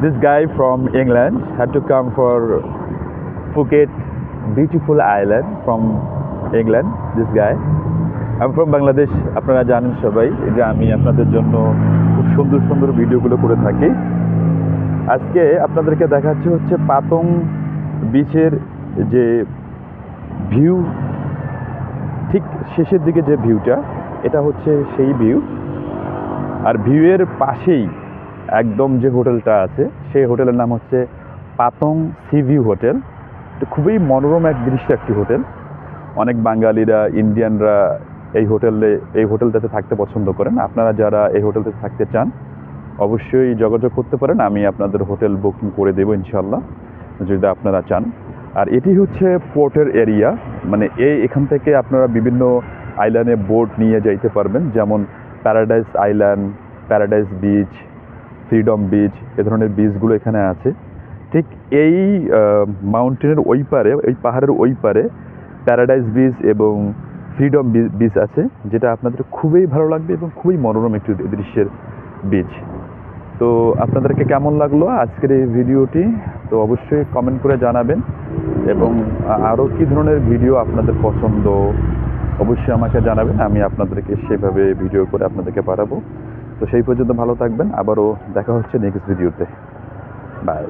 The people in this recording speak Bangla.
This guy from England had to come for Phuket, beautiful island from England. This guy. I'm from Bangladesh. আপনারা জানেন সবাই যে আমি আপনাদের জন্য খুব সুন্দর সুন্দর ভিডিওগুলো করে থাকি। আজকে আপনাদেরকে দেখাচ্ছি হচ্ছে পাতং বিচের যে ভিউ, ঠিক শেষের দিকে যে ভিউটা, এটা হচ্ছে সেই ভিউ। আর ভিউয়ের পাশেই একদম যে হোটেলটা আছে সেই হোটেলের নাম হচ্ছে পাতং সি ভিউ হোটেল। এটা খুবই মনোরম এক দৃশ্য একটি হোটেল। অনেক বাঙালিরা, ইন্ডিয়ানরা এই হোটেলটাতে থাকতে পছন্দ করেন। আপনারা যারা এই হোটেলটাতে থাকতে চান অবশ্যই যোগাযোগ করতে পারেন। আমি আপনাদের হোটেল বুকিং করে দেবো ইনশাল্লাহ, যদি আপনারা চান। আর এটি হচ্ছে পোর্টের এরিয়া, মানে এখান থেকে আপনারা বিভিন্ন আইল্যান্ডে বোট নিয়ে যাইতে পারবেন, যেমন paradise island, paradise beach, freedom beach, এ ধরনের বিচগুলো এখানে আছে। ঠিক এই মাউন্টেনের ওই পারে, এই পাহাড়ের ওই পারে প্যারাডাইস বিচ এবং ফ্রিডম বিচ আছে, যেটা আপনাদের খুবই ভালো লাগবে এবং খুবই মনোরম একটি দৃশ্যের বিচ। তো আপনাদেরকে কেমন লাগলো আজকের এই ভিডিওটি, তো অবশ্যই কমেন্ট করে জানাবেন। এবং আরও কী ধরনের ভিডিও আপনাদের পছন্দ অবশ্যই আমাকে জানাবেন, আমি আপনাদেরকে সেভাবে ভিডিও করে আপনাদেরকে পাঠাবো। তো সেই পর্যন্ত ভালো থাকবেন, আবারও দেখা হচ্ছে নেক্সট ভিডিওতে। বাই।